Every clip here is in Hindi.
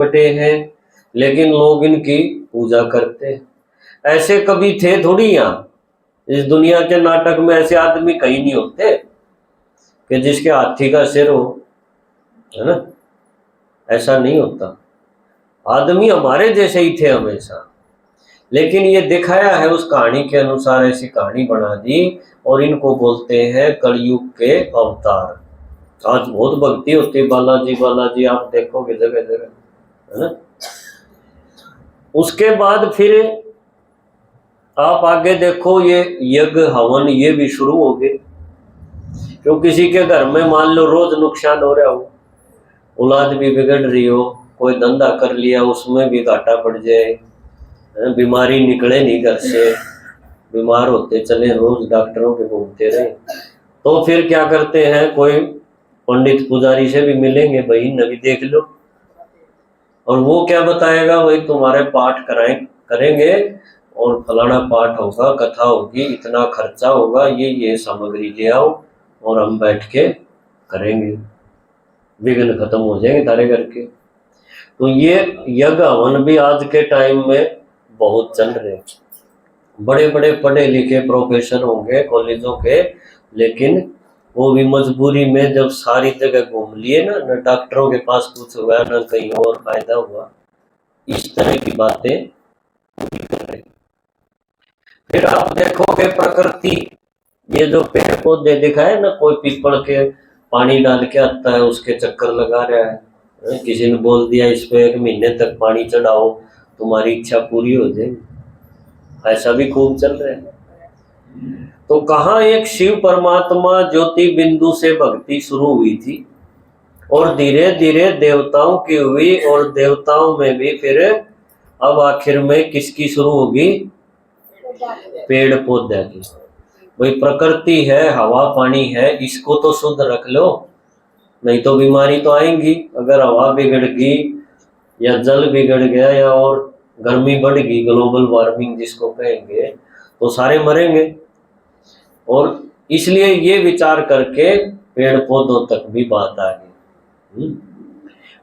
बटे हैं, लेकिन लोग इनकी पूजा करते हैं। ऐसे कभी थे थोड़ी यहाँ इस दुनिया के नाटक में, ऐसे आदमी कहीं नहीं होते कि जिसके हाथी का सिर हो, है ना। ऐसा नहीं होता, आदमी हमारे जैसे ही थे हमेशा, लेकिन ये दिखाया है उस कहानी के अनुसार, ऐसी कहानी बना दी और इनको बोलते हैं कलयुग के अवतार। आज बहुत भक्ति होती है, बालाजी बालाजी आप देखोगे जगह जगह, है ना। उसके बाद फिर आप आगे देखो, ये यज्ञ हवन ये भी शुरू हो गए। क्यों किसी के घर में मान लो रोज नुकसान हो रहा हो, औलाद भी बिगड़ रही हो, कोई धंधा कर लिया उसमें भी घाटा पड़ जाए, बीमारी निकले नहीं घर से, बीमार होते चले रोज डॉक्टरों के घूमते रहे, तो फिर क्या करते हैं, कोई पंडित पुजारी से भी मिलेंगे, भाई नबी देख लो, और वो क्या बताएगा, भाई तुम्हारे पाठ करेंगे और फलाना पाठ होगा, कथा होगी, इतना खर्चा होगा, ये सामग्री ले आओ और हम बैठ के करेंगे, विघ्न खत्म हो जाएंगे तारे घर के। तो ये यज्ञ हवन भी आज के टाइम में बहुत चल रहे हैं। बड़े बड़े पढ़े लिखे प्रोफेसर होंगे कॉलेजों के, लेकिन वो भी मजबूरी में जब सारी जगह घूम लिए ना, न डॉक्टरों के पास कुछ हुआ न कहीं और फायदा हुआ, इस तरह की बातें। फिर आप देखोगे प्रकृति, ये जो पेड़ पौधे दिखाए ना, कोई पीपल के पानी डाल के आता है, उसके चक्कर लगा रहा है, किसी ने बोल दिया इस पे 1 महीने तक पानी चढ़ाओ तुम्हारी इच्छा पूरी हो जाएगी, ऐसा भी खूब चल रहा है। तो कहाँ एक शिव परमात्मा ज्योति बिंदु से भक्ति शुरू हुई थी और धीरे धीरे देवताओं की हुई, और देवताओं में भी फिर अब आखिर में किसकी शुरू होगी, पेड़ पौधे की। भाई प्रकृति है, हवा पानी है, इसको तो शुद्ध रख लो, नहीं तो बीमारी तो आएंगी। अगर हवा बिगड़ गई या जल बिगड़ गया या और गर्मी बढ़ गई, ग्लोबल वार्मिंग जिसको कहेंगे, तो सारे मरेंगे। और इसलिए ये विचार करके पेड़ पौधों तक भी बात आ गई।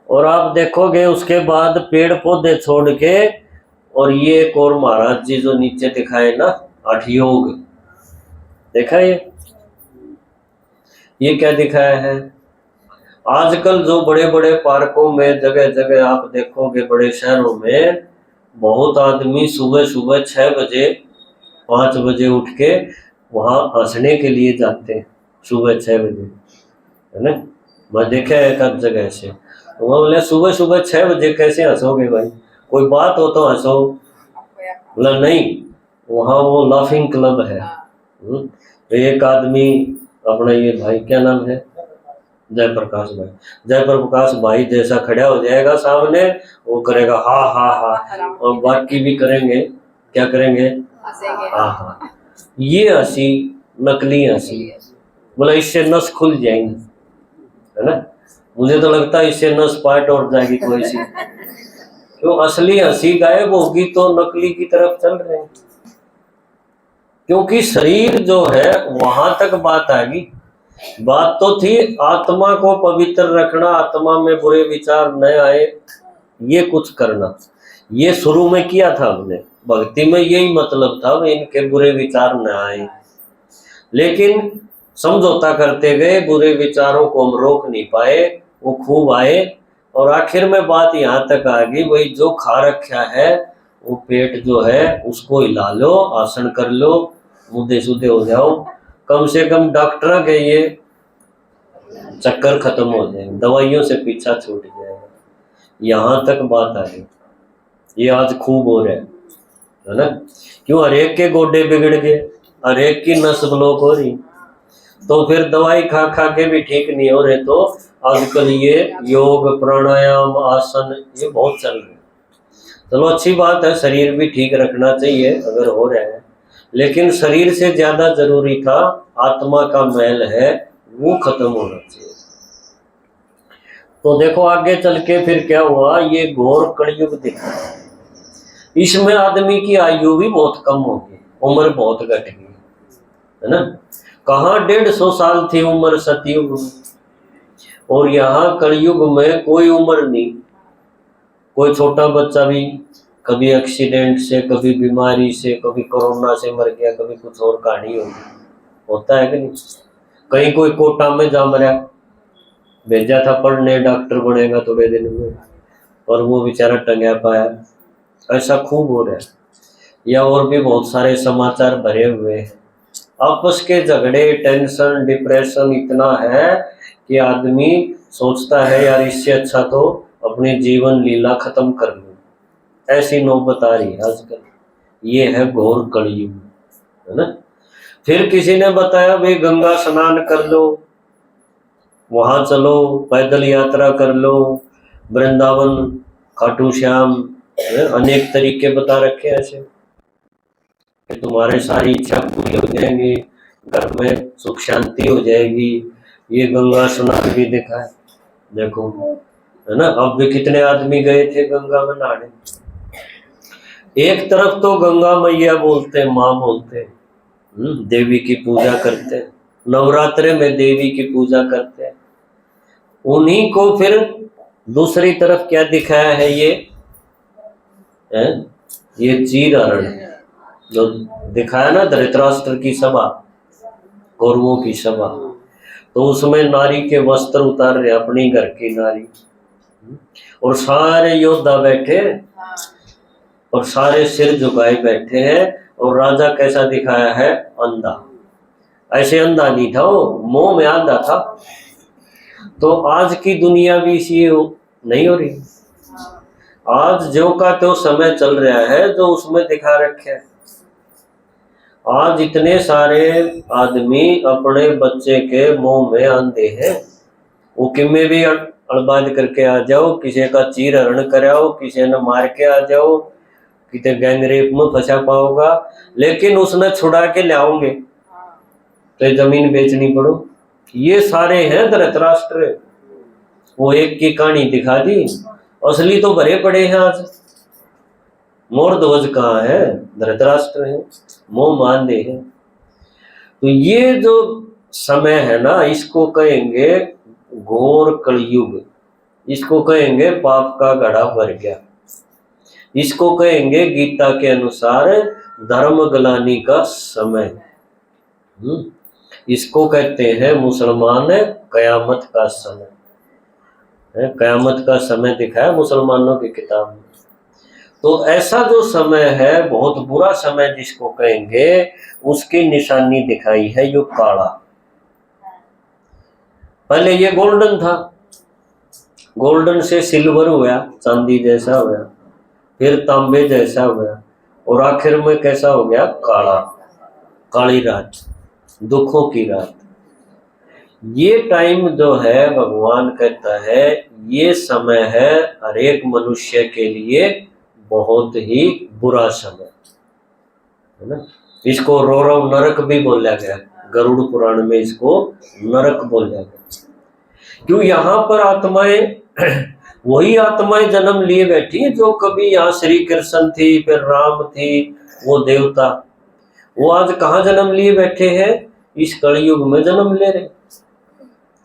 और आप देखोगे उसके बाद पेड़ पौधे छोड़ के, और ये एक और महाराज जी जो नीचे दिखाए ना, 8 योग देखा, ये क्या दिखाया है। आजकल जो बड़े बड़े पार्कों में जगह जगह आप देखोगे, बड़े शहरों में बहुत आदमी सुबह सुबह 6 बजे 5 बजे उठ के वहां हंसने के लिए जाते हैं, सुबह 6 बजे, है ना। मैं देखा है एक आध जगह से, तो वो बोले सुबह सुबह 6 बजे कैसे हंसोगे भाई, कोई बात हो तो हंसो। बोला नहीं, वहाँ वो लाफिंग क्लब है। तो एक आदमी अपना, ये भाई क्या नाम है, जयप्रकाश भाई, जयप्रकाश भाई जैसा खड़ा हो जाएगा सामने, वो करेगा हा हा हा, और बाकी भी करेंगे, क्या करेंगे, हा हा। ये हंसी नकली हंसी, बोला इससे नस खुल जाएंगी, है ना। मुझे तो लगता है इससे नस पाट और जाएगी कोई सी, क्यों असली हंसी गायब होगी तो नकली की तरफ चल रहे हैं। क्योंकि शरीर जो है वहां तक बात आ गई, बात तो थी आत्मा को पवित्र रखना, आत्मा में बुरे विचार न आए, ये कुछ करना, ये शुरू में किया था हमने भक्ति में, यही मतलब था इनके बुरे विचार न आए। लेकिन समझौता करते गए, बुरे विचारों को हम रोक नहीं पाए, वो खूब आए, और आखिर में बात यहाँ तक आ गई, भाई जो खा रखा है वो पेट जो है उसको हिला लो, आसन कर लो, मुद्दे सुधे हो जाओ, कम से कम डॉक्टर के ये चक्कर खत्म हो जाएंगे, दवाइयों से पीछा छूट जाएगा। यहाँ तक बात आई, ये आज खूब हो रहा है ना। क्यों, हर एक के गोडे बिगड़ गए, हर एक की नस ब्लॉक हो रही, तो फिर दवाई खा खा के भी ठीक नहीं हो रहे। तो आजकल ये योग प्राणायाम आसन ये बहुत चल रहे हैं। चलो अच्छी बात है, शरीर भी ठीक रखना चाहिए अगर हो रहा है, लेकिन शरीर से ज्यादा जरूरी था आत्मा का मैल है वो खत्म होना चाहिए। तो देखो आगे चल के फिर क्या हुआ, ये घोर कलयुग दिखा, इसमें आदमी की आयु भी बहुत कम हो गई, उम्र बहुत घट गई, है ना। कहाँ 150 साल थी उम्र सतयुग में, और यहाँ कलयुग में कोई उम्र नहीं, कोई छोटा बच्चा भी कभी एक्सीडेंट से, कभी बीमारी से, कभी कोरोना से मर गया, कभी कुछ और कहानी होगी, होता है कि नहीं। कहीं कोई कोटा में जा मरा, भेजा था पढ़ने, डॉक्टर बनेगा थोड़े दिन में, और वो बेचारा टंगा पाया। ऐसा खूब हो रहा है। या और भी बहुत सारे समाचार भरे हुए हैं। आपस के झगड़े, टेंशन, डिप्रेशन इतना है कि आदमी सोचता है यार इससे अच्छा तो अपनी जीवन लीला खत्म कर लूं। ऐसी नौबत आ रही है आजकल। ये है घोर कलयुग, है ना। फिर किसी ने बताया भाई गंगा स्नान कर लो, वहां चलो, पैदल यात्रा कर लो, वृंदावन, खाटू श्याम, अनेक तरीके बता रखे हैं ऐसे कि तुम्हारे सारी इच्छा पूरी हो जाएंगी, घर में सुख शांति हो जाएगी। ये गंगा स्नान भी देखा है, देखो, है ना। अब भी कितने आदमी गए थे गंगा में नहाने। एक तरफ तो गंगा मैया बोलते हैं, माँ बोलते हैं, देवी की पूजा करते हैं, नवरात्रे में देवी की पूजा करते हैं। उन्हीं को फिर दूसरी तरफ क्या दिखाया है, ये चीर हरण जो दिखाया ना, धृतराष्ट्र की सभा, कौरवों की सभा, तो उसमें नारी के वस्त्र उतार रहे, अपनी घर की नारी, और सारे योद्धा बैठे और सारे सिर झुकाए बैठे हैं। और राजा कैसा दिखाया है, अंधा। ऐसे अंधा नहीं था वो, मोह में अंधा था। तो आज की दुनिया भी इसी नहीं हो रही। आज जो का तो समय चल रहा है जो उसमें दिखा रखे है। आज इतने सारे आदमी अपने बच्चे के मुंह में अंधे हैं। वो किमे भी अड़बाद करके आ जाओ, किसी का चीर हरण कराओ, किसी ने मार के आ जाओ, कितने गैंगरेप में फंसा पाओगा, लेकिन उसने छुड़ा के लाओगे तो जमीन बेचनी पड़ो। ये सारे हैं धृतराष्ट्र। वो एक की कहानी दिखा दी, असली तो भरे पड़े हैं आज। मोर ध्वज कहाँ है, धृतराष्ट्र है, मोह मानदे हैं। तो ये जो समय है ना, इसको कहेंगे घोर कलयुग, इसको कहेंगे पाप का घड़ा भर गया, इसको कहेंगे गीता के अनुसार धर्म गलानी का समय। इसको कहते हैं मुसलमान कयामत का समय। कयामत का समय दिखाया मुसलमानों की किताब में। तो ऐसा जो समय है, बहुत बुरा समय जिसको कहेंगे, उसकी निशानी दिखाई है यो काला। पहले ये गोल्डन था, गोल्डन से सिल्वर हुआ, चांदी जैसा हुआ, फिर तांबे जैसा हुआ, और आखिर में कैसा हो गया, काला। काली रात, दुखों की रात। ये टाइम जो है, भगवान कहता है ये समय है हर एक मनुष्य के लिए बहुत ही बुरा समय, है ना। इसको रौरव नरक भी बोला गया, गरुड़ पुराण में इसको नरक बोला गया। क्यों, यहाँ पर आत्माएं वही आत्माएं जन्म लिए बैठी है जो कभी यहाँ श्री कृष्ण थी, फिर राम थी, वो देवता, वो आज कहाँ जन्म लिए बैठे हैं, इस कलयुग में जन्म ले रहे।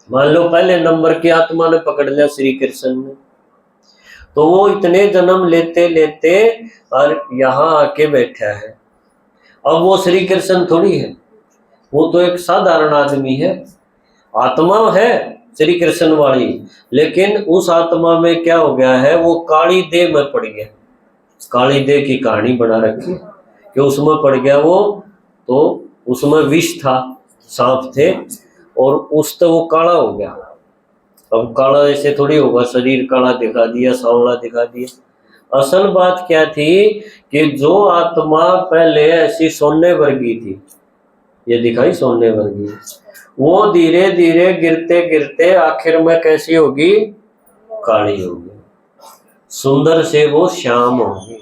मान लो पहले नंबर की आत्मा ने पकड़ लिया श्री कृष्ण ने, तो वो इतने जन्म लेते लेते और यहाँ आके बैठा है। अब वो श्री कृष्ण थोड़ी है, वो तो एक साधारण आदमी है। आत्मा है श्री कृष्ण वाली, लेकिन उस आत्मा में क्या हो गया है, वो काली देह में पड़ गया। काली देह की कहानी बना रखी कि उसमें पड़ गया वो, तो उसमें विष था, सांप थे, और उस तो वो काला हो गया। अब काला ऐसे थोड़ी होगा, शरीर काला दिखा दिया, सांवला दिखा दिया। असल बात क्या थी कि जो आत्मा पहले ऐसी सोने वर्गी थी, ये दिखाई सोने वर्गी, वो धीरे धीरे गिरते गिरते आखिर में कैसी होगी, काली होगी, सुंदर से वो श्याम होगी।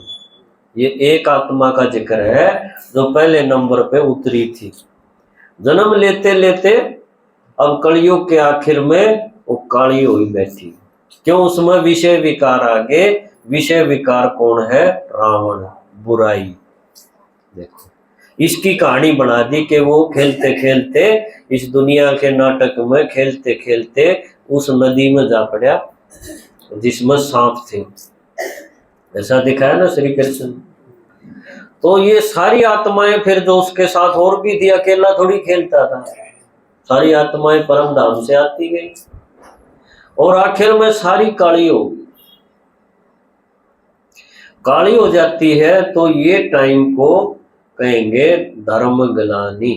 ये एक आत्मा का जिक्र है जो पहले नंबर पे उतरी थी, जन्म लेते लेते अब कलयुग के आखिर में वो काली हुई बैठी। क्यों, उसमें विषय विकार आ गए। विषय विकार कौन है, रावण, बुराई। देखो इसकी कहानी बना दी कि वो खेलते खेलते इस दुनिया के नाटक में खेलते खेलते उस नदी में जा पड़ा जिसमें सांप थे। ऐसा दिखाया ना श्री कृष्ण। तो ये सारी आत्माएं फिर जो उसके साथ और भी थी, अकेला थोड़ी खेलता था, सारी आत्माएं परम धाम से आती गई और आखिर में सारी काली हो गई। काली हो जाती है तो ये टाइम को कहेंगे धर्म ग्लानि,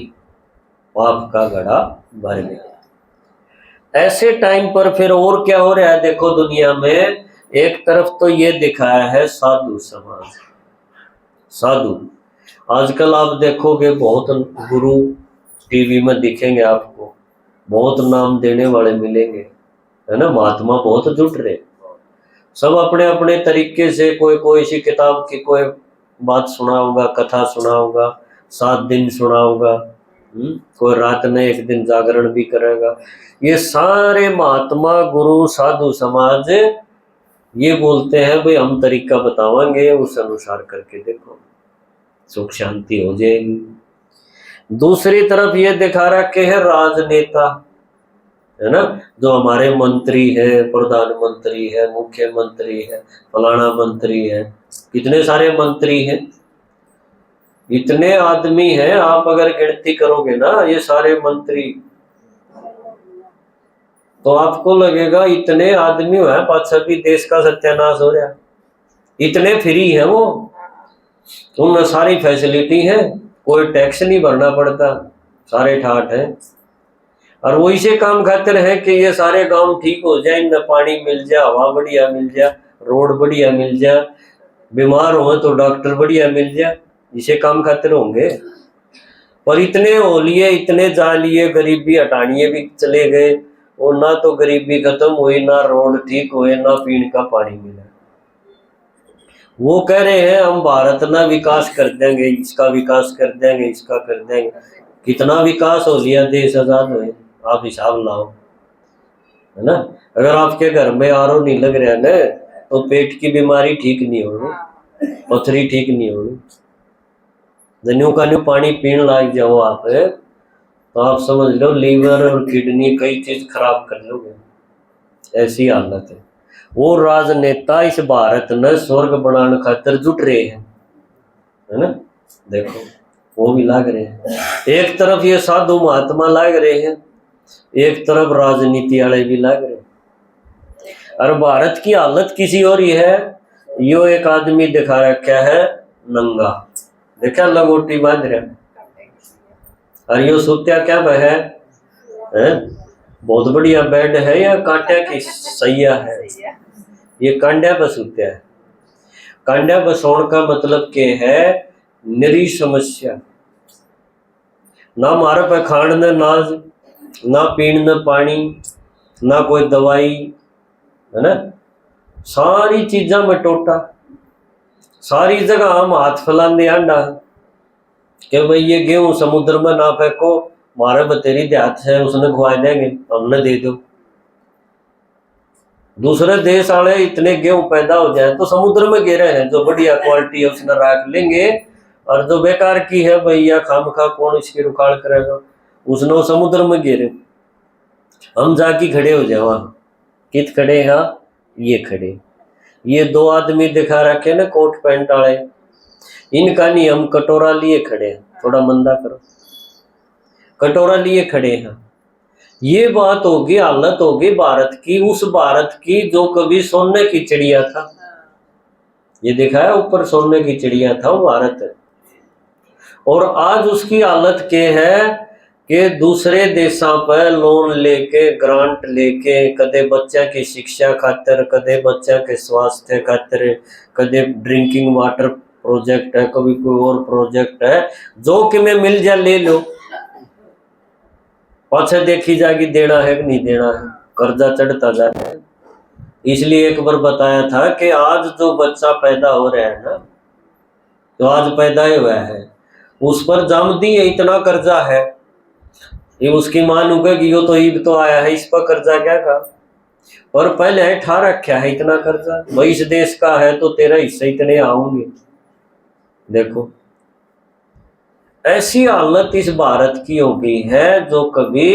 पाप का घड़ा भर गया। ऐसे टाइम पर फिर और क्या हो रहा है देखो दुनिया में। एक तरफ तो ये दिखाया है साधु समाज, साधु। आजकल आप देखोगे बहुत गुरु टीवी में दिखेंगे आपको, बहुत नाम देने वाले मिलेंगे, है ना। महात्मा बहुत जुट रहे, सब अपने अपने तरीके से, कोई कोई सी किताब की कोई बात सुना होगा, कथा सुना होगा, 7 दिन सुना होगा, कोई रात में 1 दिन जागरण भी करेगा। ये सारे महात्मा गुरु साधु समाज ये बोलते हैं भाई हम तरीका बतावांगे, उस अनुसार करके देखो सुख शांति हो जाएगी। दूसरी तरफ ये दिखा रखे है राजनेता, है ना, जो हमारे मंत्री है, प्रधानमंत्री है, मुख्यमंत्री है, फलाना मंत्री है, कितने सारे मंत्री हैं, इतने आदमी हैं। आप अगर गिनती करोगे ना ये सारे मंत्री, तो आपको लगेगा इतने आदमी है पाछा भी देश का सत्यानाश हो रहा। इतने फ्री है वो, उनमें सारी फैसिलिटी है, कोई टैक्स नहीं भरना पड़ता, सारे ठाट है। और वही से काम खातिर है कि ये सारे गांव ठीक हो जाए, इनमें पानी मिल जाए, हवा बढ़िया मिल जाए, रोड बढ़िया मिल जाए, बीमार हो तो डॉक्टर बढ़िया मिल जाए, इसे काम खातिर होंगे। पर इतने हो लिए, इतने जा लिए, गरीबी हटानिए भी चले गए, और ना तो गरीबी खत्म हुई, ना रोड ठीक हुए, ना पीने का पानी मिला। वो कह रहे हैं हम भारत ना विकास कर देंगे, इसका विकास कर देंगे, इसका कर देंगे। कितना विकास हो लिया देश आजाद हुए, आप हिसाब लाओ, है ना। अगर आपके घर में आरओ नहीं लग रहा ना, तो पेट की बीमारी ठीक नहीं होगी, पथरी ठीक नहीं होगी। न्यू का न्यू पानी पीने लग जाओ आप, तो आप समझ लो लीवर और किडनी कई चीज खराब कर लोगे, ऐसी हालत है। वो राजनेता इस भारत में स्वर्ग बनाने खातिर जुट रहे हैं, है ना। देखो वो भी लाग रहे हैं, एक तरफ ये साधु महात्मा लाग रहे हैं, एक तरफ राजनीति वाले भी लाग रहे हैं। और भारत की हालत किसी और ही है। यो एक आदमी दिखा रखा है नंगा, देखा लंगोटी बांध रहा, और यो सुत्या क्या है? बहुत बढ़िया बेड है या कांटे की सैया है? ये कांड्या पर सुत्या है। कांड्या पर सोने का मतलब क्या है? निरी समस्या, ना मारे पे खाण न नाज, ना पीण न पानी, ना कोई दवाई, है ना। सारी चीजा में टोटा, सारी जगह हम हाथ फैलाने आंडा कि भाई ये गेहूं समुद्र में ना फेंको, मारे बतेरी देहात है उसने खुआ देंगे, हमने दे दो। दूसरे देश वाले इतने गेहूं पैदा हो जाए तो समुद्र में गिरे हैं, जो बढ़िया क्वालिटी है उसने रख लेंगे, और जो बेकार की है भैया खामखा कौन इसकी रुखाड़ करेगा, उसने समुद्र में गिरे। हम जाके खड़े हो जाए वहां, कित खड़े हैं? ये खड़े, ये 2 आदमी दिखा रखे ना कोट पैंट वाले, इनका नहीं, हम कटोरा लिए खड़े हैं, थोड़ा मंदा करो, कटोरा लिए खड़े हैं। ये बात होगी, हालत होगी भारत की, उस भारत की जो कभी सोने की चिड़िया था। ये दिखाया ऊपर सोने की चिड़िया था वो भारत है, और आज उसकी हालत क्या है कि दूसरे देशों पर लोन लेके, ग्रांट लेके, कदे बच्चा की शिक्षा खातिर, कदे बच्चा के स्वास्थ्य खातिर, कदे ड्रिंकिंग वाटर प्रोजेक्ट है, कभी कोई और प्रोजेक्ट है, जो कि में मिल जा ले लो, पाछे देखी जाएगी देना है कि नहीं देना है, कर्जा चढ़ता जाता है। इसलिए एक बार बताया था कि आज जो बच्चा पैदा हो रहा है ना, जो आज पैदा हुआ है, उस पर जामदी है, इतना कर्जा है। ये उसकी मां लुकेगी, यो तो ईद तो आया है, इस पर कर्जा क्या का, और पहले है ठा रखा है इतना कर्जा, भाई इस देश का है तो तेरा हिस्से इतने आऊंगे। देखो ऐसी हालत इस भारत की हो गई है जो कभी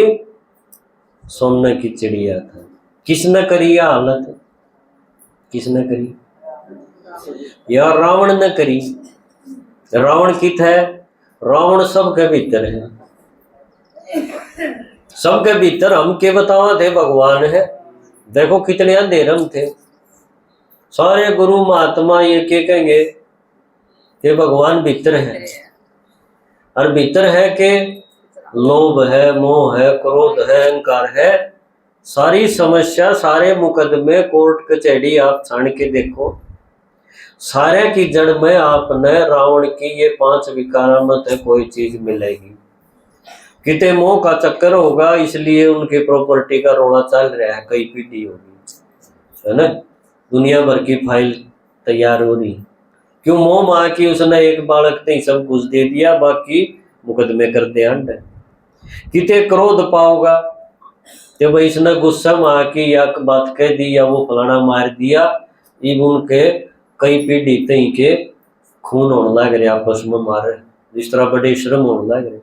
सोने की चिड़िया था। किसने करी यह हालत? किसने करी? या रावण ने करी। रावण कित है? रावण सबके भीतर है, सबके भीतर हम के बतावा थे भगवान है। देखो कितने अंधेर हम थे। सारे गुरु महात्मा ये के कहेंगे कि भगवान भीतर है, और भीतर है कि लोभ है, मोह है, क्रोध है, अहंकार है। सारी समस्या, सारे मुकदमे, कोर्ट कचहरी आप छान के देखो, सारे की जड़ में आपने रावण की ये 5 विकार में से कोई चीज मिलेगी। कितने मोह का चक्कर होगा, इसलिए उनकी प्रॉपर्टी का रोना चल रहा है, कई पीढ़ी होगी, है ना। दुनिया भर की फाइल तैयार हो रही, क्यों? मोह मां की उसने एक बालक ने सब कुछ दे दिया, बाकी मुकदमे कर दे अंड। कितने क्रोध पाओगा कि भाई इसने गुस्सा मां की या बात कह दी, या वो फलाना मार दिया, इब उनके कई पीढ़ी तई के खून होने लग रहे, आपस में मारे, जिस तरह बड़े श्रम होने लग रहे,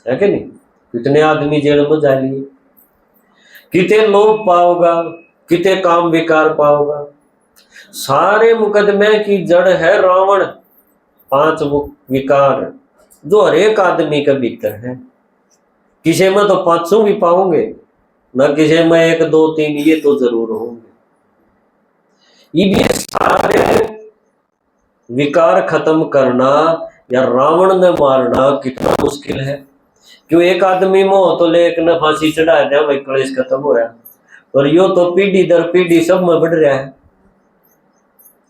है कि नहीं। कितने आदमी जेल में जा लिए। कितने लोभ पाओगा, कितने काम विकार पाओगा। सारे मुकदमे की जड़ है रावण, 5 विकार जो हर एक आदमी के भीतर है। किसी में तो 500 भी पाओगे न, किसी में 1 2 3 ये तो जरूर होंगे। ये सारे विकार खत्म करना या रावण ने मारना कितना मुश्किल है। क्यों? एक आदमी में हो तो लेक ने फांसी चढ़ा दिया, भाई क्लेश खत्म होया, और यो तो पीढ़ी दर पीढ़ी सब में बढ़ रहा है।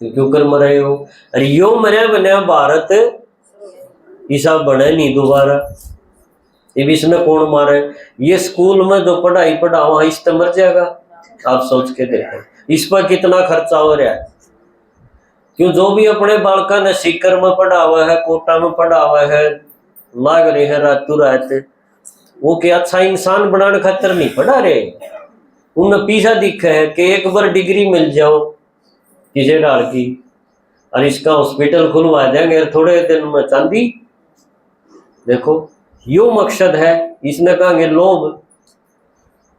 क्यों कर मरे हो? अरे यो मरे बने भारत हिसाब बने नहीं दोबारा। ये भी इसने कौन मारे? ये स्कूल में जो पढ़ाई पढ़ावा इस पर मर जाएगा। आप सोच के देखो इस पर कितना खर्चा हो रहा है। क्यों? जो भी अपने बालका ने सीकर में पढ़ा हुआ है, कोटा में पढ़ा हुआ है, लाग रहे हैं रातों रात, वो क्या अच्छा इंसान बनाने खातिर नहीं पढ़ा रहे। उन्हें पीछा दिखा है कि एक बार डिग्री मिल जाओ किसी डाल की, और इसका हॉस्पिटल खुलवा देंगे थोड़े दिन में चांदी। देखो यो मकसद है। इसने कहेंगे लोभ,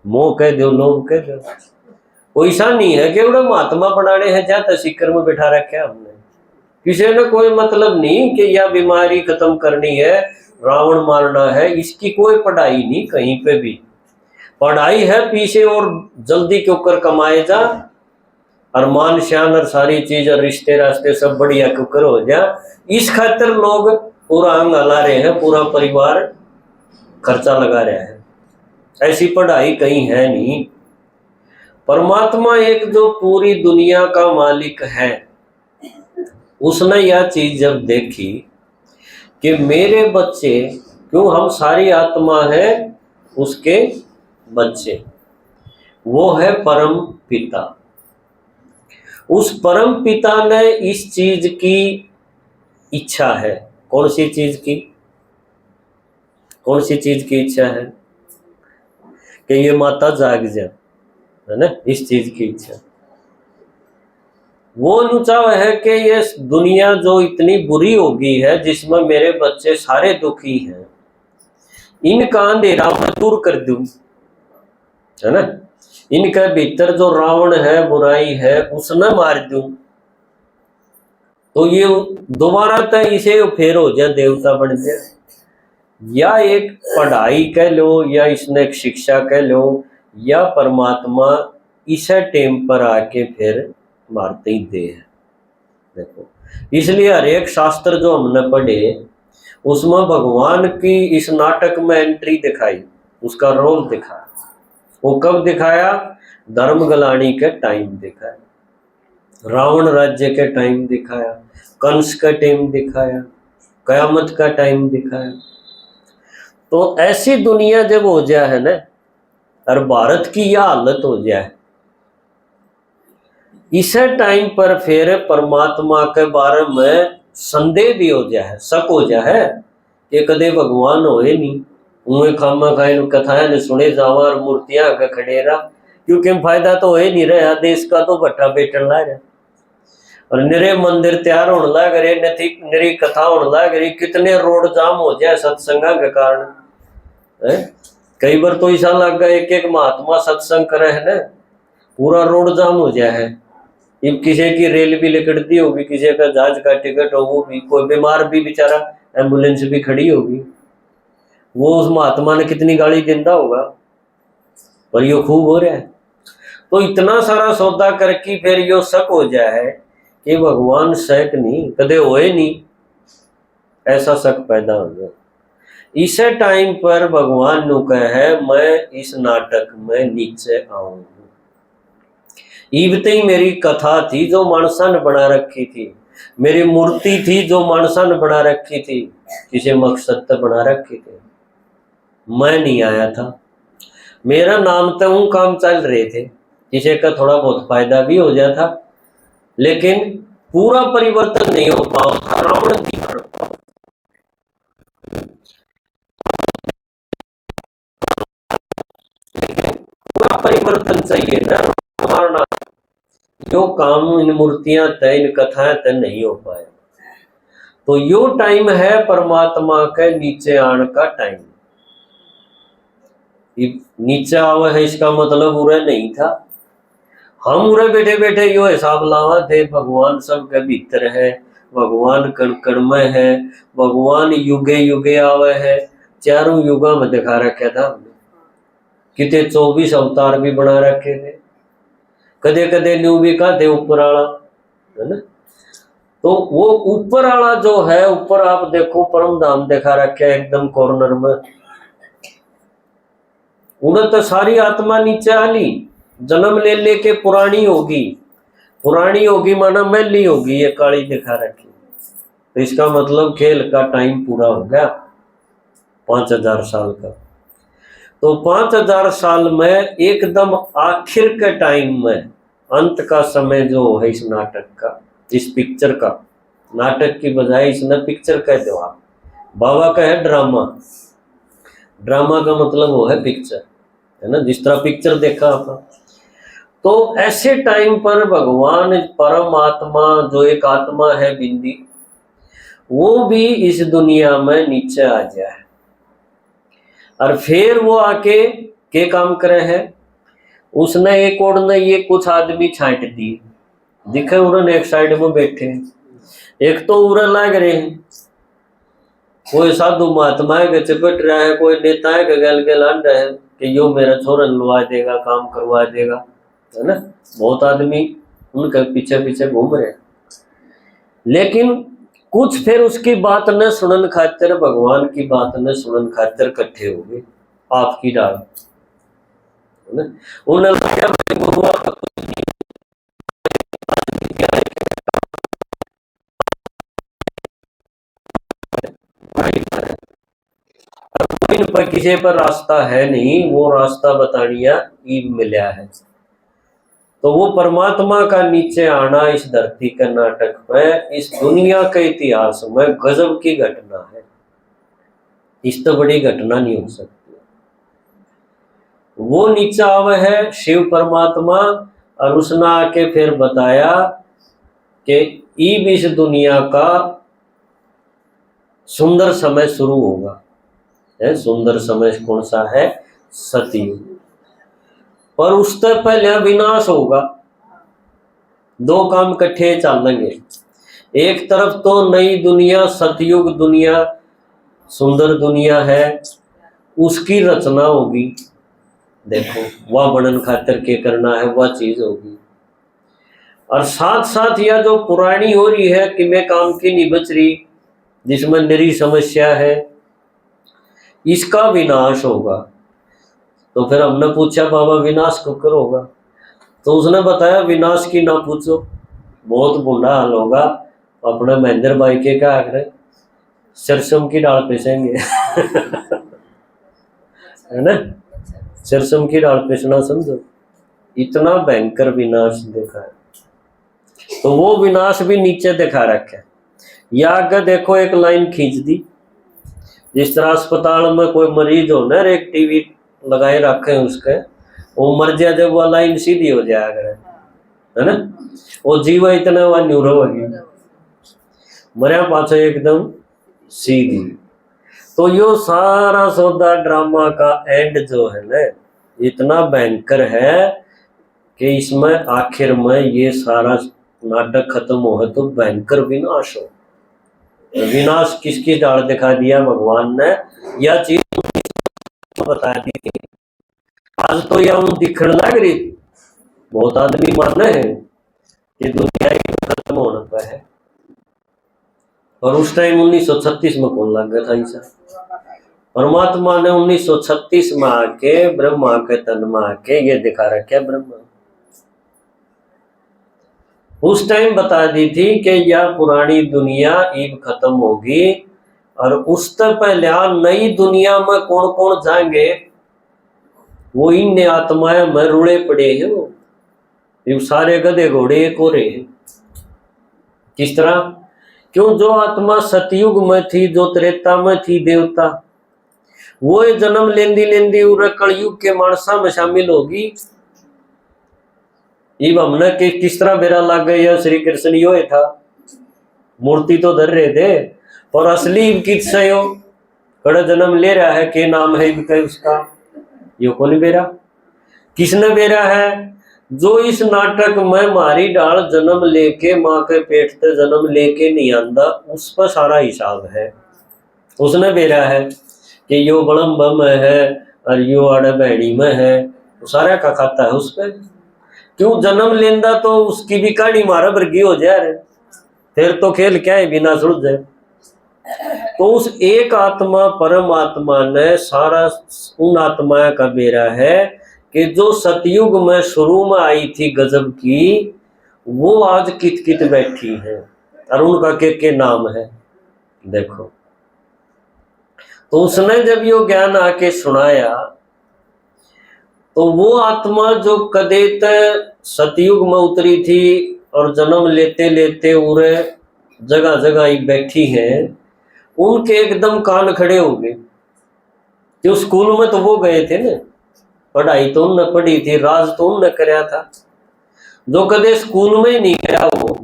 मोह कह दो, लोभ कह दो। वैसा नहीं है कि बड़ा महात्मा बनाने हैं जाता सीकर में बैठा रखे हमने। किसी ने कोई मतलब नहीं कि यह बीमारी खत्म करनी है, रावण मारना है, इसकी कोई पढ़ाई नहीं कहीं पे भी। पढ़ाई है पीछे और जल्दी के ऊपर कमाए जा, और मान शान और सारी चीज और रिश्ते रास्ते सब बढ़िया के ऊपर हो जा। इस खातिर लोग पूरा अंग हला रहे हैं, पूरा परिवार खर्चा लगा रहा है। ऐसी पढ़ाई कहीं है नहीं। परमात्मा एक जो पूरी दुनिया का मालिक है, उसने यह चीज जब देखी कि मेरे बच्चे, क्यों हम सारी आत्मा है उसके बच्चे, वो है परम पिता। उस परम पिता ने इस चीज की इच्छा है। कौन सी चीज की? कौन सी चीज की इच्छा है? कि ये माता जाग जाए, है ना, इस चीज की इच्छा। वो नुचाव है कि ये दुनिया जो इतनी बुरी हो गई है, जिसमें मेरे बच्चे सारे दुखी हैं, इनका अंधेरा मैं दूर कर दूं, है ना। इनके भीतर जो रावण है, बुराई है, उसने मार दूं, तो ये दोबारा तक इसे फेर हो जाए, देवता बन जाए। या एक पढ़ाई कह लो, या इसने एक शिक्षा कह लो, या परमात्मा इसे टेम पर आके फिर मारते ही दे है। देखो इसलिए हर एक शास्त्र जो हमने पढ़े उसमें भगवान की इस नाटक में एंट्री दिखाई, उसका रोल दिखाया। वो कब दिखाया? धर्म गलानी के टाइम दिखाया, रावण राज्य के टाइम दिखाया, कंस का टाइम दिखाया, कयामत का टाइम दिखाया। तो ऐसी दुनिया जब हो जाए है ना, और भारत की यह हालत हो जाए, इसे टाइम पर फिर परमात्मा के बारे में संदेह भी हो जाए, शक हो जाए कि कदे भगवान होए नहीं, उन्हें खामा खाए कथाएं ने सुने जावा और मूर्तियां का खड़ेरा। क्योंकि फायदा तो है नहीं रहा, देश का तो भट्टा बेटन ला रहा, और निरे मंदिर तैयार होने लग रहे, निरी कथा होने लग रही, कितने रोड जाम हो जाए सत्संगा के कारण है। कई बार तो ऐसा लग गया एक महात्मा सत्संग करे है ना, पूरा रोड जाम हो जाए है। अब किसी की रेल भी लिकड़ती होगी, किसी का जहाज का टिकट हो, वो भी कोई बीमार भी बेचारा, एम्बुलेंस भी खड़ी होगी, वो उस महात्मा ने कितनी गाली देता होगा, पर यो खूब हो रहा है। तो इतना सारा सौदा करके फिर यो शक हो जाए कि भगवान शक नहीं कदे होए नहीं, ऐसा शक पैदा हो गया। इस टाइम पर भगवान नु कहे मैं इस नाटक में नीचे आऊंगा। इवते ही मेरी कथा थी जो मानसा ने बना रखी थी, मेरी मूर्ति थी जो मानसा ने बना रखी थी, किसी मकसद से बना रखी थी। मैं नहीं आया था, मेरा नाम तो हूं काम चल रहे थे, किसी का थोड़ा बहुत फायदा भी हो जाता, लेकिन पूरा परिवर्तन नहीं हो पाओ था। रावण की पूरा परिवर्तन चाहिए ना, हमारा जो काम इन मूर्तियां तय इन कथाएं तय नहीं हो पाए। तो यो टाइम है परमात्मा के नीचे आने का टाइम। नीचे आवा है इसका मतलब उरे नहीं था, हम उरे बैठे बैठे यो हिसाब लावा थे भगवान सबके भीतर है, भगवान कण कण में है, भगवान युगे युगे आवे है। चारों युगा में दिखा रखा था हमने, कितने 24 अवतार भी बना रखे थे, कदे कदे न्यू भी कहा थे ऊपर आला, है ना। तो वो ऊपर आला जो है, ऊपर आप देखो परम धाम दिखा रखे है एकदम कॉर्नर में, उन्हें तो सारी आत्मा नीचे आली, जन्म ले लेके पुरानी होगी, पुरानी होगी माना मैली होगी, ये काली दिखा रखी। तो इसका मतलब खेल का टाइम पूरा हो गया 5000 साल का। तो 5000 साल में एकदम आखिर के टाइम में, अंत का समय जो है इस नाटक का, इस पिक्चर का, नाटक की बजाय इसने पिक्चर कह दो आप, बाबा का है ड्रामा, ड्रामा का मतलब वो है पिक्चर, है ना, जिस तरह पिक्चर देखा आपने। तो ऐसे टाइम पर भगवान परमात्मा जो एक आत्मा है बिंदी, वो भी इस दुनिया में नीचे आ जाए, और फिर वो आके के काम करे है, उसने एक और ने ये कुछ आदमी छांट दिए, दिखे उन्होंने एक साइड में बैठे, एक तो उड़े लग रहे हैं, कोई साधु महात्मा है के चपेट रहा है, कोई नेता है के गल गल आन रहा है कि यो मेरा छोरा लुआ देगा, काम करवा देगा, है ना। बहुत आदमी उनके पीछे पीछे घूम रहे हैं, लेकिन कुछ फिर उसकी बात न सुनन खातिर, भगवान की बात न सुनन खातिर इकट्ठे हो गए आपकी डाल, है ना। उन्हें लगा भगवान इन पर किसी पर रास्ता है नहीं, वो रास्ता बतानिया ईब मिला है। तो वो परमात्मा का नीचे आना इस धरती के नाटक में, इस दुनिया के इतिहास में गजब की घटना है, इस तो बड़ी घटना नहीं हो सकती। वो नीचे आवे है शिव परमात्मा, और उसने आके फिर बताया कि ईब इस दुनिया का सुंदर समय शुरू होगा, है सुंदर समय कौन सा है, सतयुग, पर उससे पहले विनाश होगा। दो काम इकट्ठे चलेंगे, एक तरफ तो नई दुनिया सतयुग दुनिया, सुंदर दुनिया है, उसकी रचना होगी, देखो वह बनन खातिर के करना है वह चीज होगी, और साथ साथ यह जो पुरानी हो रही है कि मैं काम की नहीं बच रही, जिसमें निरी समस्या है, इसका विनाश होगा। तो फिर हमने पूछा बाबा विनाश कब कर होगा, तो उसने बताया विनाश की ना पूछो, बहुत बुरा हाल होगा, अपने महेंद्र भाई के क्या आखिर सरसों की डाल पीसेंगे है ना, सरसों की डाल पीसना समझो, इतना भयंकर विनाश देखा है। तो वो विनाश भी नीचे दिखा रखा है, या आगे देखो एक लाइन खींच दी, जिस तरह अस्पताल में कोई मरीज हो ना, एक टीवी लगाए रखे हैं उसके, वो मर जाए जब वह लाइन सीधी हो जाएगा, है ना, वो जीवा इतना वह न्यूरो होगी, मरिया पाछो एकदम सीधी। तो यो सारा सौदा ड्रामा का एंड जो है ना, इतना भयंकर है कि इसमें आखिर में ये सारा नाटक खत्म हो है तो भयंकर विनाश हो। विनाश किसकी डाल दिखा दिया भगवान ने, यह चीज बता दी थी। आज तो यह दिखने लग रही, बहुत आदमी माने हैं कि दुनिया खत्म होने पर है, और उस टाइम 1936 में कौन लग गया था ऐसा। परमात्मा ने 1936 में आके ब्रह्मा के तन में आके ये दिखा रखा ब्रह्मा। उस टाइम बता दी थी कि यह पुरानी दुनिया अब खत्म होगी, और उससे पहले नई दुनिया में कौन कौन जाएंगे, वो इन आत्माएं में रुड़े पड़े हैं। वो सारे गधे घोड़े एक हो रहे हैं। किस तरह? क्यों? जो आत्मा सतयुग में थी, जो त्रेता में थी देवता, वो जन्म लेंदी लेंदी और कलयुग के मानसा में शामिल होगी। इब हमने किस तरह बेरा लग गया, श्री कृष्ण यो था, मूर्ति तो धर रहे थे, और असली किस हो कड़ा जन्म ले रहा है, के नाम है इनका उसका, यो कौन बेरा? किसने बेरा है? जो इस नाटक में मारी डाल जन्म लेके माँ के पेट से जन्म लेके नहीं आंदा, उस पर सारा हिसाब है। उसने बेरा है कि यो बड़म्ब में है और यो आड़े बहड़ी में है, तो सारा का खाता है उस पर। क्यों? जन्म लेंदा तो उसकी भी कहानी मारा वर्गी हो जाए, फिर तो खेल क्या है, बिना सुलझ जाए। तो उस एक आत्मा परमात्मा ने सारा उन आत्माएं का बेरा है कि जो सतयुग में शुरू में आई थी गजब की, वो आज कित कित बैठी है, और उनका के नाम है देखो। तो उसने जब यो ज्ञान आके सुनाया, तो वो आत्मा जो कदे तक सतयुग में उतरी थी और जन्म लेते लेते उरे जगह जगह ही बैठी है, उनके एकदम कान खड़े हो गए। जो स्कूल में तो वो गए थे ना, पढ़ाई तो उनने पढ़ी थी, राज तो उनने कराया था। जो कदे स्कूल में ही नहीं गया, वो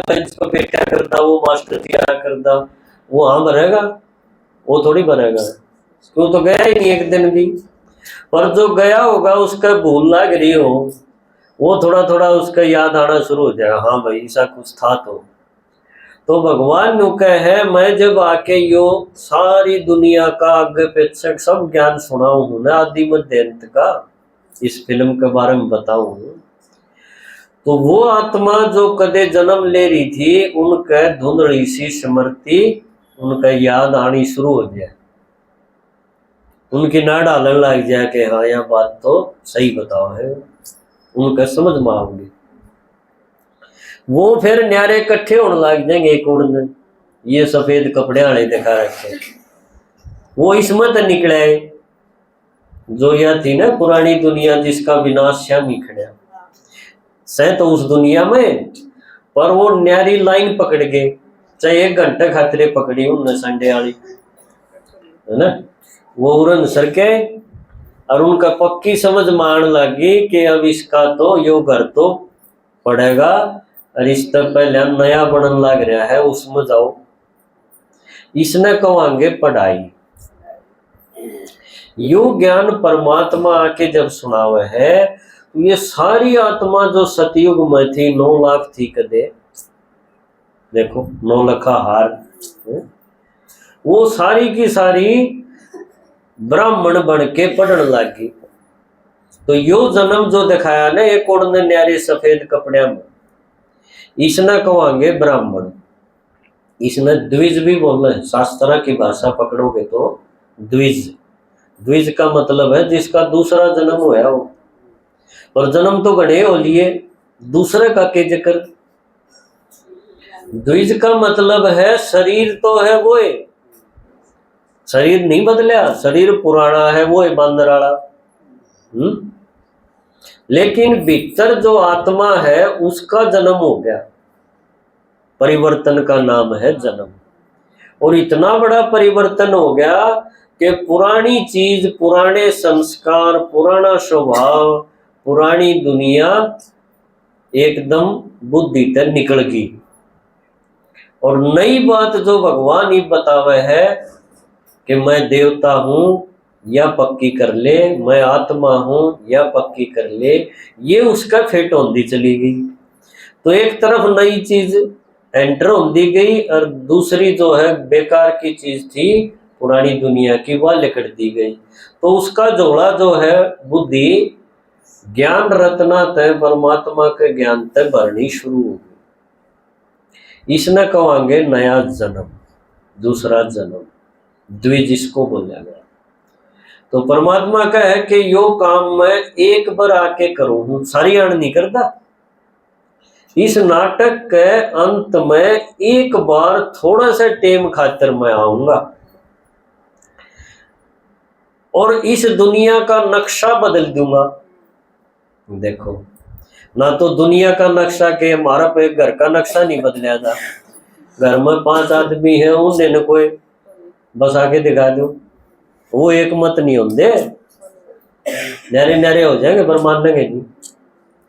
बेंच पर बैठा करता, वो मास्टर दिया करता, वो हाँ भरेगा? वो थोड़ी भरेगा, क्यों? तो गया ही नहीं एक दिन भी। पर जो गया होगा उसका भूल लग रही हो, वो थोड़ा थोड़ा उसका याद आना शुरू हो जाएगा, हाँ भाई ऐसा कुछ था। तो भगवान नु है, मैं जब आके यो सारी दुनिया का आगे पीछे सब ज्ञान सुनाऊं हूं ना, आदि मध्य अंत का, इस फिल्म के बारे में बताऊं, तो वो आत्मा जो कदे जन्म ले रही थी, उनके धुंधली सी स्मृति, उनका याद आनी शुरू हो जाए, उनकी ना डालन लग जाए कि हाँ यह बात तो सही बताओ है, उनका समझ में आओगे। वो फिर न्यारे इकट्ठे होने लग जाएंगे एक उड़ने, ये सफेद कपड़े वाले दिखा रखे, वो इसमें तो निकले जो यह थी ना पुरानी दुनिया, जिसका विनाश श्याम ही खड़ा से, तो उस दुनिया में। पर वो न्यारी लाइन पकड़ गए, चाहे 1 घंटे खातरे पकड़ी उनने संडे वाली, है ना, वो उड़न सरके, और उनका पक्की समझ मान लगी कि अब इसका तो यो घर तो पड़ेगा, और इस तरह पहले नया बनन लग रहा है, उसमें जाओ। इसने कहेंगे पढ़ाई। यो ज्ञान परमात्मा आके जब सुनावे है, तो ये सारी आत्मा जो सतयुग में थी, 9 लाख थी कदे, देखो 9 लखा हार, वो सारी की सारी ब्राह्मण बन के पढ़ने लगी। तो यो जन्म जो दिखाया ना एक ओढ़ने न्यारे सफेद कपड़े में, इसने कहेंगे ब्राह्मण। इसने द्विज भी बोलना है, शास्त्र की भाषा पकड़ोगे तो द्विज, द्विज का मतलब है जिसका दूसरा जन्म हुआ हो, और जन्म तो गणे हो लिए, दूसरे का के जिक्र। द्विज का मतलब है शरीर तो है वो है, शरीर नहीं बदला, शरीर पुराना है वो है बंदर वाला, लेकिन भीतर जो आत्मा है उसका जन्म हो गया, परिवर्तन का नाम है जन्म। और इतना बड़ा परिवर्तन हो गया कि पुरानी चीज, पुराने संस्कार, पुराना स्वभाव, पुरानी दुनिया एकदम बुद्धि तक निकल गई, और नई बात जो भगवान ही बतावे है कि मैं देवता हूं, या पक्की कर ले, मैं आत्मा हूं या पक्की कर ले, ये उसका फेट होती चली गई। तो एक तरफ नई चीज एंटर होती गई और दूसरी जो है बेकार की चीज थी पुरानी दुनिया की, वह लिकट दी गई। तो उसका जोड़ा जो है बुद्धि ज्ञान रत्ना तय परमात्मा के ज्ञान तय भरनी शुरू हो गई। इसने कहेंगे नया जन्म, दूसरा जन्म, द्विज इसको बोला गया। तो परमात्मा का है कि यो काम मैं एक बार आके करूं हूं, सारी आण नहीं करता। इस नाटक के अंत में एक बार थोड़ा सा टेम खातिर मैं आऊंगा और इस दुनिया का नक्शा बदल दूंगा। देखो, ना तो दुनिया का नक्शा के हमारा पे घर का नक्शा नहीं बदला था। घर में 5 आदमी है, उन्हें कोई बस आके दिखा दो, वो एक मत नहीं होंगे, न्यारे न्यारे हो जाएंगे पर मानेंगे नहीं,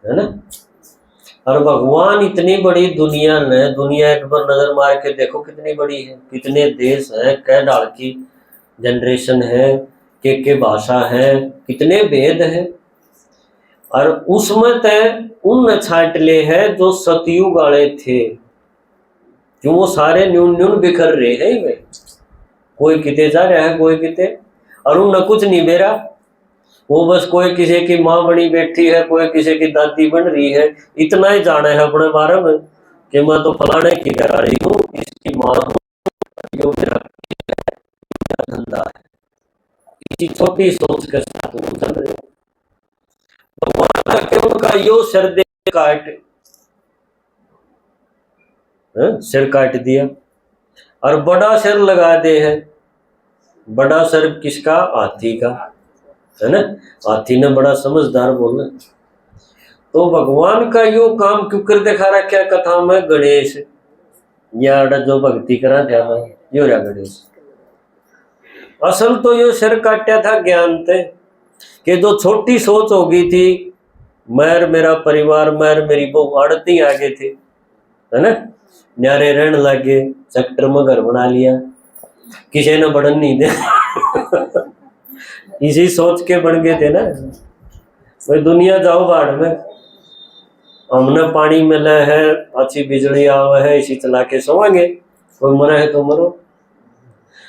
है ना। और भगवान इतनी बड़ी दुनिया ने, दुनिया एक बार नजर मार के देखो कितनी बड़ी है, कितने देश हैं, कै डाल की जनरेशन है, के भाषा है, कितने भेद हैं। और उसमें तय उन छाट ले है जो सतयुग वाले थे, क्यों वो सारे न्यून न्यून बिखर रहे हैं वे, कोई किते जा रहा है, कोई किते, और उन कुछ नहीं बेरा, वो बस कोई किसी की माँ बनी बैठी है, कोई किसी की दादी बन रही है, इतना ही जाना है अपने बारे में कि मैं तो फलाने की करा रही हूँ, इसकी माँ हूँ, यो मेरा धंधा है। इसी छोटी सोच के साथ वो चल रहे। तो उनका यो सिर दे काट, सिर काट दिया और बड़ा सिर लगा दे है। बड़ा सिर किसका? हाथी का, है ना। हाथी ने बड़ा समझदार बोला। तो भगवान का यो काम क्यों कर दिखा रखा कथा में? गणेश या जो भक्ति करा था यो रहा गणेश। असल तो यो सिर काटा था ज्ञान थे कि जो छोटी सोच हो गई थी, मैं मेरा परिवार, मैं मेरी बहू आड़ती आगे थे, है ना, न्यारे रहने लगे, सेक्टर में घर बना लिया, किसी ने बढ़न नहीं दे इसी सोच के बन गए थे ना। भाई दुनिया जाओ बाढ़ में, हमने पानी मिला है, अच्छी बिजली आवा है, इसी चला के सोएंगे, कोई मरा है तो मरो।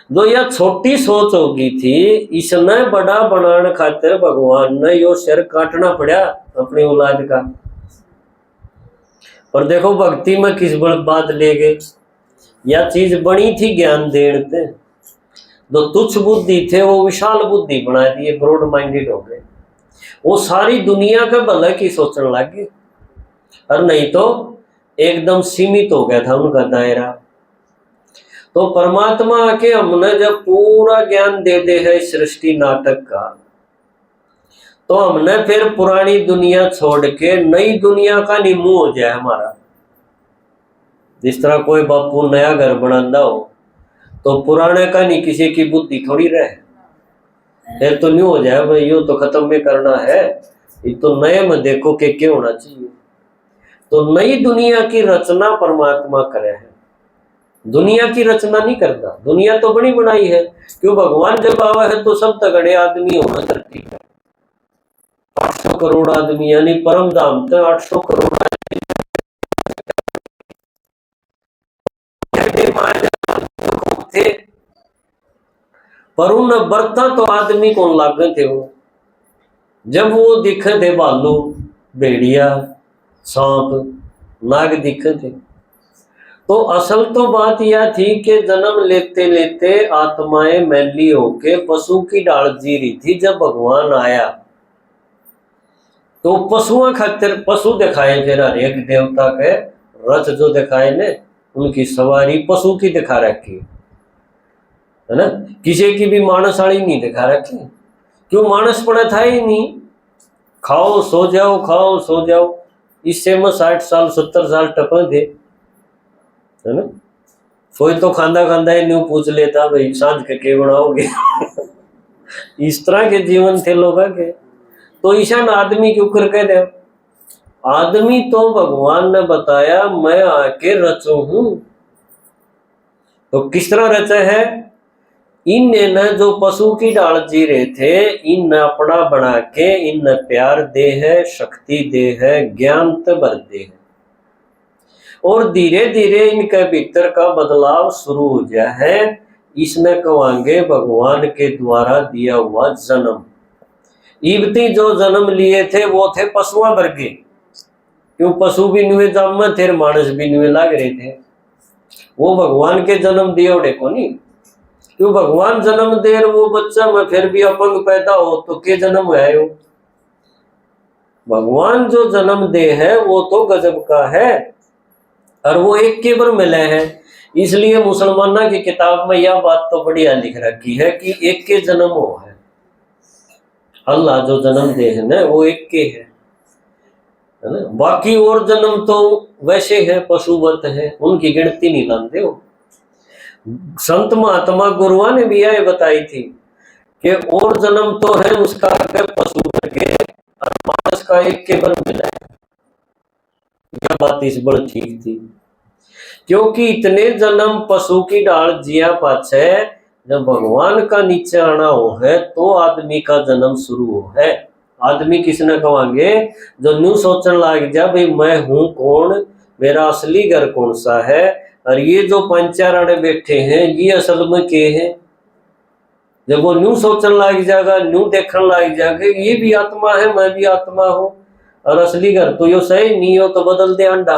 जो यह छोटी सोच होगी थी, इसने बड़ा बनाने खातिर भगवान ने यो सिर काटना पड़ा अपनी औलाद का। और देखो भक्ति में किस बात ले गए, यह चीज बनी थी ज्ञान देने पे। जो तुच्छ बुद्धि थे वो विशाल बुद्धि बना दिए, ब्रॉड माइंडेड हो गए, वो सारी दुनिया के भले की सोचने लगे, और नहीं तो एकदम सीमित हो गया था उनका दायरा। तो परमात्मा के हमने जब पूरा ज्ञान दे दे है सृष्टि नाटक का, तो हमने फिर पुरानी दुनिया छोड़ के नई दुनिया का निमू हो जाए हमारा। जिस तरह कोई बापू नया घर बनाता हो तो पुराने का नहीं किसी की बुद्धि थोड़ी रहे, फिर तो नहीं हो जाए भाई यो तो खत्म में करना है, ये तो नए में देखो के क्या होना चाहिए। तो नई दुनिया की रचना परमात्मा करे है, दुनिया की रचना नहीं करता। दुनिया तो बड़ी बनाई है, क्यों भगवान जब आवा है तो सब तगड़े आदमी होना धरती है। 800 करोड़ आदमी, यानी परम धाम तो 800 करोड़ थे, पर उन बर्ता तो आदमी कौन लागे थे। वो जब वो दिखे थे भालू, भेड़िया, सांप, नाग दिखे थे। तो असल तो बात यह थी कि जन्म लेते लेते आत्माएं मैली होके पशु की डाल जी रही थी। जब भगवान आया तो पशुओं खातिर पशु दिखाए, फिर हर एक देवता के रथ जो दिखाए ने, उनकी सवारी पशु की दिखा रखी है ना, किसी की भी मानस वाली नहीं दिखा रखी। क्यों? मानस पड़ा था ही नहीं, खाओ सो जाओ, खाओ सो जाओ। इससे में 60 साल 70 साल टपे थे, है ना। कोई तो खांदा खांदा ही न्यू पूछ लेता भाई सांझ के बनाओगे इस तरह के जीवन थे लोगों के। तो ईशान आदमी क्यों कर कह दे, आदमी तो भगवान ने बताया मैं आके रचू हूं। तो किस तरह रचा है? इनने न जो पशु की डाल जी रहे थे, इन अपना बना के इन प्यार दे है, शक्ति दे है, ज्ञान भर दे है, और धीरे धीरे इनके भीतर का बदलाव शुरू हो गया है। इसने कहेंगे भगवान के द्वारा दिया हुआ जन्म। इबती जो जन्म लिए थे वो थे पशुओं वर्गे, क्यों पशु भी नुए जाम में थे, मानस भी नुए लाग रहे थे। वो भगवान के जन्म दिए उड़े को नहीं, क्यों भगवान जन्म दे वो बच्चा में फिर भी अपंग पैदा हो तो के जन्म है हो। भगवान जो जन्म दे है वो तो गजब का है, और वो एक के बार मिले हैं। इसलिए मुसलमाना की किताब में यह बात तो बढ़िया लिख रखी है कि एक के जन्म हो है, अल्लाह जो जन्म दे है ना वो एक के है ना। बाकी और जन्म तो वैसे है, पशुवत है, उनकी गिनती नहीं लाते हो। संत महात्मा गुरुआ ने भी यह बताई थी कि और जन्म तो है उसका पशु के, और मानस का एक के बार मिला है। यह बात इस बार ठीक थी, क्योंकि इतने जन्म पशु की डाल जिया पाछे जब भगवान का नीचे आना हो है तो आदमी का जन्म शुरू हो है। आदमी किसने कहेंगे जो न्यू सोचने लग जा भाई मैं हूं कौन, मेरा असली घर कौन सा है, और ये जो पंचाराणे बैठे हैं ये असल में के हैं। जब वो न्यू सोचने लग जाएगा, न्यू देखने लग जाएगा ये भी आत्मा है मैं भी आत्मा हूं, और असली घर तो यो सही नहीं हो तो बदल दे अंडा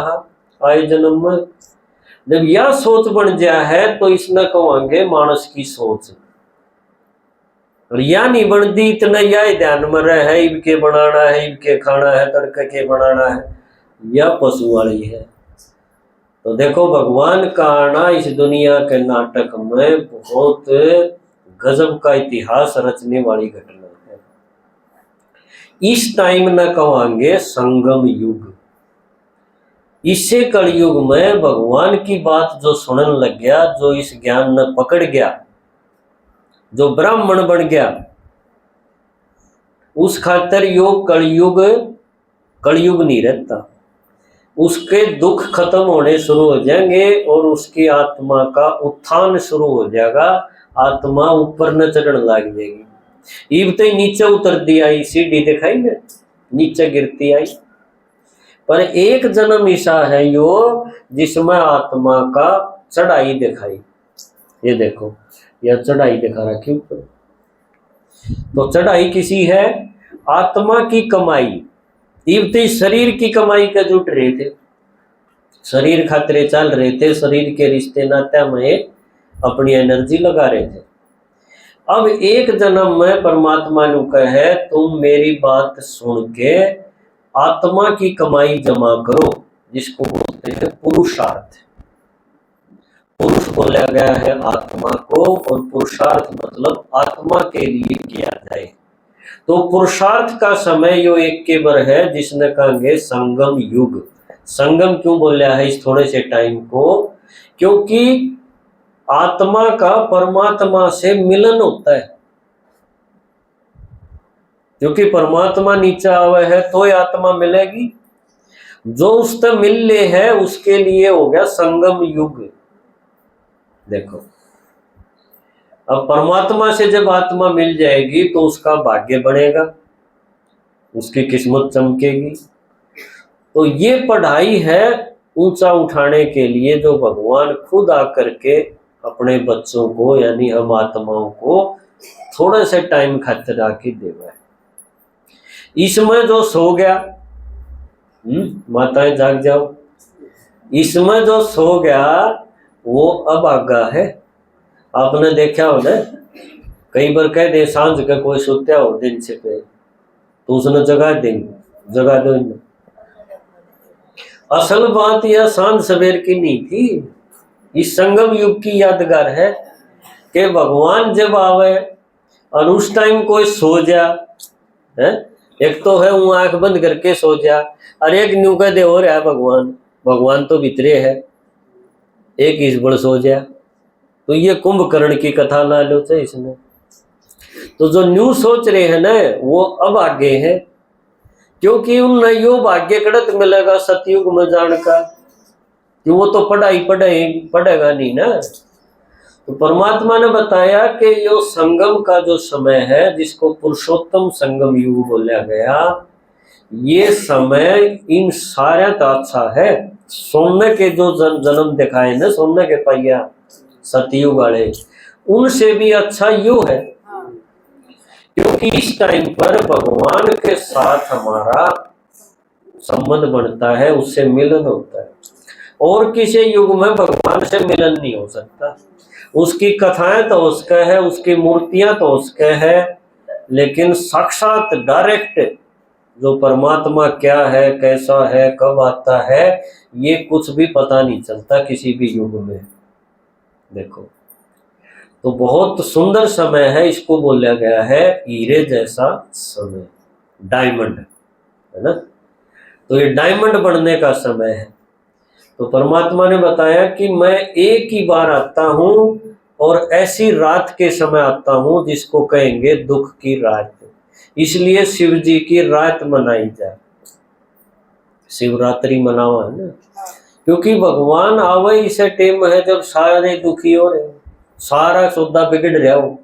आए जन्म में। जब यह सोच बन जाए है तो इसने कहेंगे मानस की सोच, और या नहीं बनती इतना यह ध्यान में रहे है इनके बनाना है, इनके खाना है, तड़के के बनाना है, यह पशु वाली है। तो देखो भगवान का आना इस दुनिया के नाटक में बहुत गजब का इतिहास रचने वाली घटना है। इस टाइम न कहेंगे संगम युग। इससे कलयुग में भगवान की बात जो सुनने लग गया, जो इस ज्ञान ने पकड़ गया, जो ब्राह्मण बन गया, उस खातर योग कलयुग नहीं रहता। उसके दुख खत्म होने शुरू हो जाएंगे और उसकी आत्मा का उत्थान शुरू हो जाएगा। आत्मा ऊपर न चढ़ने लग जाएगी। इब तो नीचे उतरती आई, सीढ़ी दिखाई ना, नीचे गिरती आई। पर एक जन्म ऐसा है यो जिसमें आत्मा का चढ़ाई दिखाई। ये देखो यह चढ़ाई दिखा रखी ऊपर। तो चढ़ाई किसी है? आत्मा की कमाई। इबती शरीर की कमाई का जुट रहे थे, शरीर खातरे चल रहे थे, शरीर के रिश्ते नाते में अपनी एनर्जी लगा रहे थे। अब एक जन्म में परमात्मा ने कहे तुम मेरी बात सुन के आत्मा की कमाई जमा करो, जिसको बोलते हैं पुरुषार्थ। पुरुष बोला गया है आत्मा को, और पुरुषार्थ मतलब आत्मा के लिए किया जाए। तो पुरुषार्थ का समय यो एक के बर है जिसने कहेंगे संगम युग। संगम क्यों बोला है इस थोड़े से टाइम को? क्योंकि आत्मा का परमात्मा से मिलन होता है। क्योंकि परमात्मा नीचे आवे है तो ही आत्मा मिलेगी। जो उससे मिलने है उसके लिए हो गया संगम युग। देखो अब परमात्मा से जब आत्मा मिल जाएगी तो उसका भाग्य बढ़ेगा, उसकी किस्मत चमकेगी। तो ये पढ़ाई है ऊंचा उठाने के लिए, जो भगवान खुद आकर के अपने बच्चों को यानी हम आत्माओं को थोड़ा सा टाइम खातिर आके देवा है। इसमें जो सो गया, माताएं जाग जाओ, इसमें जो सो गया वो अब आगा है। आपने देखा हो ना, कई बार कह दे सांझ का कोई सोता हो दिन से पे तो उसने जगा देंगे, जगा दो इन्हें। असल बात यह सांझ सवेर की नहीं थी, इस संगम युग की यादगार है कि भगवान जब आवे और उस टाइम कोई सो जा है। एक तो है वो आंख बंद करके सो जा, और एक न्यू कह दे हो रहा है भगवान तो भीतरे है, एक इस बड़ सो जा। तो ये कुंभकर्ण की कथा ला लो तो इसमें तो जो न्यू सोच रहे हैं ना वो अब आगे है, क्योंकि उन यो भाग्य कड़त मिलेगा सतयुग में जान का, कि वो तो पढ़ेगा नहीं ना। तो परमात्मा ने बताया कि यो संगम का जो समय है, जिसको पुरुषोत्तम संगम युग बोला गया, ये समय इन सारे का अच्छा है। सोने के जो जन्म दिखाए ना, सोने के पहिया सतयुग वाले, उनसे भी अच्छा यू है, क्योंकि इस टाइम पर भगवान के साथ हमारा संबंध बढ़ता है, उससे मिलन होता है। और किसी युग में भगवान से मिलन नहीं हो सकता। उसकी कथाएं तो उसका है, उसकी मूर्तियां तो उसके है, लेकिन साक्षात डायरेक्ट जो परमात्मा क्या है, कैसा है, कब आता है, ये कुछ भी पता नहीं चलता किसी भी युग में। देखो, तो बहुत सुंदर समय है, इसको बोला गया है हीरे जैसा समय, डायमंड, है ना। तो ये डायमंड बनने का समय है। तो परमात्मा ने बताया कि मैं एक ही बार आता हूं, और ऐसी रात के समय आता हूं जिसको कहेंगे दुख की रात। इसलिए शिव जी की रात मनाई जाए, शिवरात्रि मनावा है ना, क्योंकि भगवान आवे इसे टाइम है जब सारे दुखी हो रहे, सारा सौदा बिगड़ रहा हो।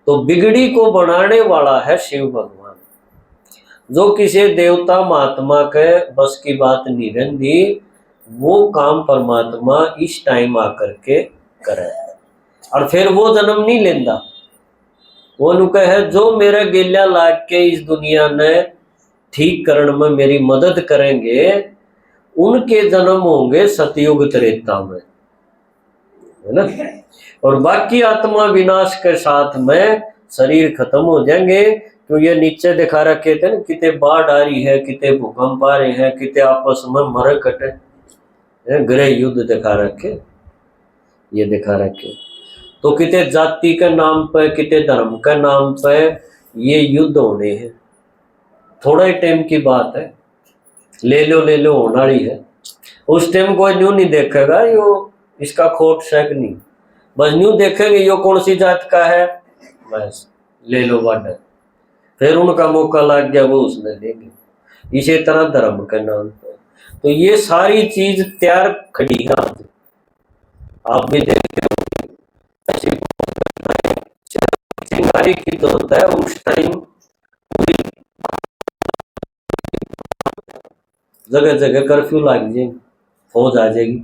तो बिगड़ी को बनाने वाला है शिव भगवान। जो किसी देवता महात्मा के बस की बात नहीं रहती, वो काम परमात्मा इस टाइम आकर के करे, और फिर वो जन्म नहीं लेंदा। वो नुका है जो मेरा गेल्या लाग के इस दुनिया ने ठीक करण में मेरी मदद करेंगे, उनके जन्म होंगे सतयुग त्रेता में, है ना। और बाकी आत्मा विनाश के साथ में शरीर खत्म हो जाएंगे। तो ये नीचे दिखा रखे थे ना, कितने बाढ़ आ रही है, कितने भूकंप आ रहे हैं, कितने आपस में मर कटे, गृह युद्ध दिखा रखे, ये दिखा रखे। तो कितने जाति के नाम पे, कितने धर्म के नाम पे ये युद्ध होने हैं। थोड़ा ही टाइम की बात है, ले लो होने वाली है। उस टाइम कोई न्यू नहीं देखेगा यो इसका खोट शेक नहीं, बस न्यू देखेंगे यो कौन सी जात का है, बस ले लो बॉर्डर। फिर उनका मौका लग गया, वो उसने लेंगे। इसी तरह धर्म के नाम पे तो ये सारी चीज तैयार खड़ी है। आप भी देखते हो चिंगारी की तो होता है उस टाइम, जगह जगह कर्फ्यू लग जाएगी, फौज आ जाएगी।